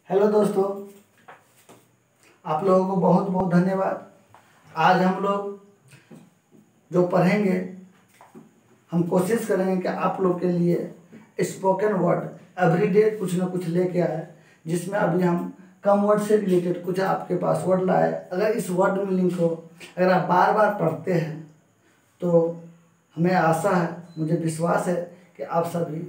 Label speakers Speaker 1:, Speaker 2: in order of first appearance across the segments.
Speaker 1: Hello दोस्तों, आप लोगों को बहुत बहुत धन्यवाद। आज हम लोग जो पढ़ेंगे, हम कोशिश करेंगे कि आप लोग के लिए स्पोकन वर्ड एवरीडे कुछ ना कुछ लेके आए, जिसमें अभी हम कम वर्ड से रिलेटेड कुछ आपके पास वर्ड लाए। अगर इस वर्ड मीनिंग को अगर आप बार बार पढ़ते हैं तो हमें आशा है, मुझे विश्वास है कि आप सभी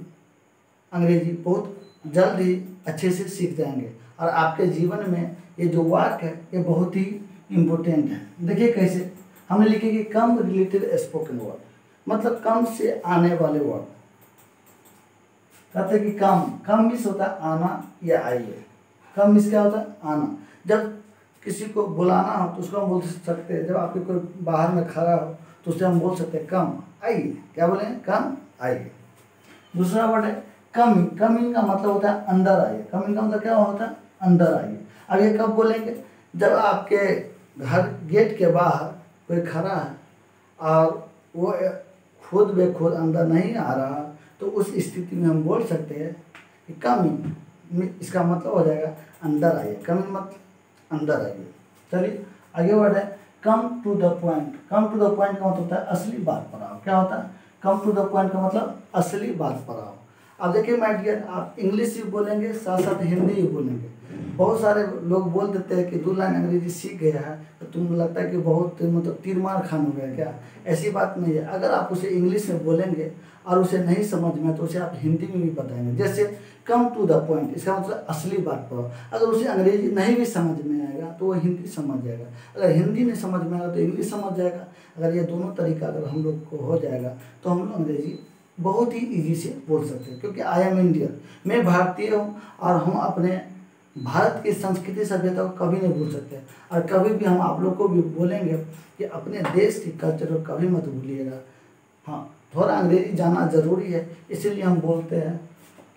Speaker 1: अंग्रेजी बहुत जल्द ही अच्छे से सीख जाएंगे और आपके जीवन में ये जो वाक्य है ये बहुत ही इम्पोर्टेंट है। देखिए कैसे हमने लिखे कि कम रिलेटेड स्पोकन वर्ड, मतलब कम से आने वाले वर्ड। कहते हैं कि कम मीन्स होता है आना या आइए। कम मीन्स क्या होता है? आना। जब किसी को बुलाना हो तो उसको हम बोल सकते हैं, जब आपके कोई बाहर में खड़ा हो तो उससे हम बोल सकते हैं कम आइए। क्या बोलेंगे? कम आइए। दूसरा वर्ड है कमिंग। कमिंग का मतलब होता है अंदर आइए। कमिंग का मतलब क्या होता है? अंदर आइए। अब ये कब बोलेंगे? जब आपके घर गेट के बाहर कोई खड़ा है और वो खुद बेखुद अंदर नहीं आ रहा, तो उस स्थिति में हम बोल सकते हैं कि कमिंग, इसका मतलब हो जाएगा अंदर आइए। कमिंग मतलब अंदर आइए। चलिए आगे वर्ड है come to the point. Come to the point का मतलब होता है असली बात पर आओ। क्या होता है? कम टू द पॉइंट का मतलब असली बात पर आओ। अब देखिए माय डियर, आप इंग्लिश भी बोलेंगे, साथ साथ हिंदी भी बोलेंगे। बहुत सारे लोग बोल देते हैं कि 2 लाइन अंग्रेजी सीख गया है तो तुम लगता है कि बहुत मतलब तीर मार खान हो गया क्या? ऐसी बात नहीं है। अगर आप उसे इंग्लिश में बोलेंगे और उसे नहीं समझ में तो उसे आप हिंदी में भी बताएंगे। जैसे कम टू द पॉइंट, इसका मतलब असली बात पर। अगर उसे अंग्रेजी नहीं भी समझ में आएगा तो वो हिंदी समझ जाएगा। अगर हिंदी नहीं समझ में आएगा तो इंग्लिश समझ जाएगा। अगर ये दोनों तरीका अगर हम लोग को हो जाएगा तो हम लोग अंग्रेजी बहुत ही इजी से बोल सकते हैं। क्योंकि आई एम इंडियन, मैं भारतीय हूँ और हम अपने भारत की संस्कृति सभ्यता को कभी नहीं भूल सकते। और कभी भी हम आप लोग को भी बोलेंगे कि अपने देश की कल्चर को कभी मत भूलिएगा। हाँ, थोड़ा अंग्रेजी जानना ज़रूरी है, इसीलिए हम बोलते हैं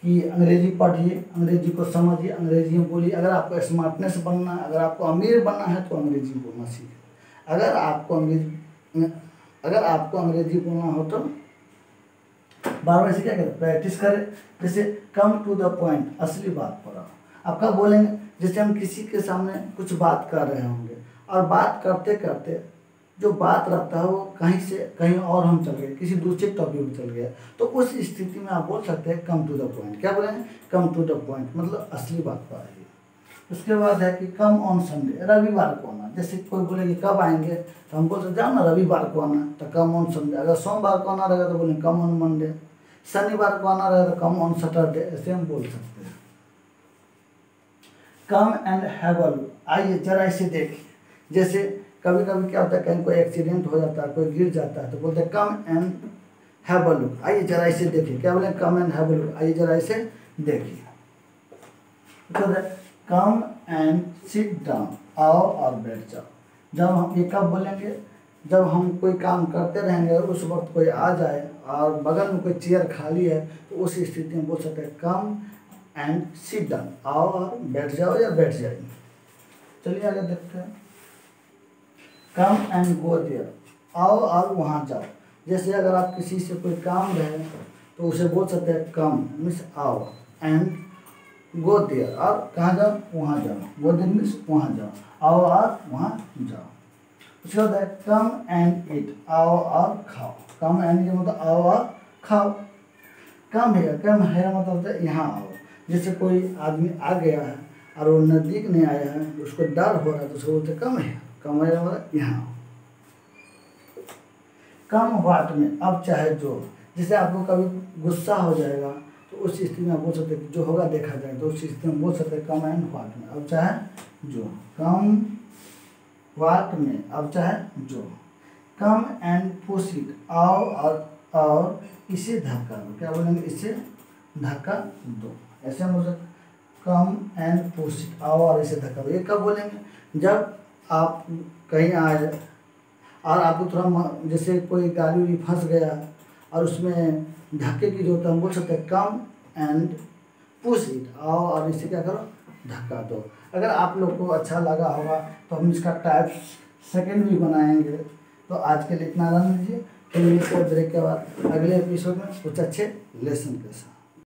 Speaker 1: कि अंग्रेजी पढ़िए, अंग्रेजी को समझिए, अंग्रेजी में बोलिए। अगर आपको स्मार्टनेस बनना है, अगर आपको अमीर बनना है तो अंग्रेजी बोलना सीखें। अगर आपको अंग्रेजी बोलना हो तो बार बार से क्या करें? प्रैक्टिस करें। जैसे कम टू द पॉइंट, असली बात पर आओ। आप कब बोलेंगे? जैसे हम किसी के सामने कुछ बात कर रहे होंगे और बात करते करते जो बात रहता है वो कहीं से कहीं और हम चल गए, किसी दूसरे टॉपिक में चल गया, तो उस स्थिति में आप बोल सकते हैं कम टू द पॉइंट। क्या बोलेंगे? कम टू द पॉइंट, मतलब असली बात पर आइए। उसके बाद है कि कम ऑन संडे, रविवार को आना। जैसे कोई बोले कि कब आएंगे तो हम बोल सकते जाओ ना रविवार को आना, तो कम ऑन संडे। अगर सोमवार को आना रहेगा तो बोलेंगे कम ऑन मंडे। शनिवार को आना रहेगा तो कम ऑन सैटरडे। ऐसे हम बोल सकते हैं। Come and have a look, आइए जरा इसे देखिए। जैसे कभी कभी क्या होता है, कहीं कोई एक्सीडेंट हो जाता है, कोई गिर जाता है, तो बोलते हैं come and have a look, आइए जरा इसे देखिए। क्या बोले? Come and have a look, आइए जरा इसे देखिए। तो कम एंड सिट डाउन, आओ और बैठ जाओ। जब हम ये कब बोलेंगे? जब हम कोई काम करते रहेंगे और उस वक्त कोई आ जाए और बगल में कोई चेयर खाली है तो उस स्थिति में बोल सकते हैं कम एंड सिट डाउन, आओ और बैठ जाओ या बैठ जाइए। चलिए आगे देखते हैं। कम एंड गो देयर, आओ और वहाँ जाओ। जैसे अगर आप किसी से कोई काम रहे तो उसे बोल सकते हैं कम मीन्स आओ, एंड गो देयर और कहाँ जाओ? वहाँ जाओ। गो देयर मीन्स वहाँ जाओ, आओ और वहाँ जाओ। उसके बाद है कम एंड ईट, आओ और खाओ। कम एंड मतलब आओ और खाओ। कम है मतलब होता है यहाँ आओ। जैसे कोई आदमी आ गया है और वो नज़दीक नहीं आया है, उसको डर हो रहा है तो उसको बोलते कम है मतलब यहाँ आओ। कम वाट में, अब चाहे जो। जैसे आपको कभी गुस्सा हो जाएगा तो उस स्थिति में आप बोल सकते हैं जो होगा देखा जाएगा, तो उस स्थिति में बोल सकते हैं कम एंड वाट में, अब चाहे जो। कम वाट में, अब चाहे जो। कम एंड पुश इट, आओ और इसे धक्का दो। क्या बोलेंगे? इसे धक्का दो। ऐसे बोल सकते कम एंड पुश इट, आओ और इसे धक्का दो। ये कब बोलेंगे? जब आप कहीं आए और आपको थोड़ा जैसे कोई गाड़ी उड़ी फंस गया और उसमें धक्के की जरूरत है, हम बोल सकते हैं कम एंड पुश इट, आओ और इसे क्या करो? धक्का दो। अगर आप लोग को अच्छा लगा होगा तो हम इसका टाइप्स सेकंड भी बनाएंगे। तो आज के लिए इतना रन लीजिए, फिर मिलते हैं ब्रेक के बाद अगले एपिसोड में कुछ अच्छे लेसन के साथ।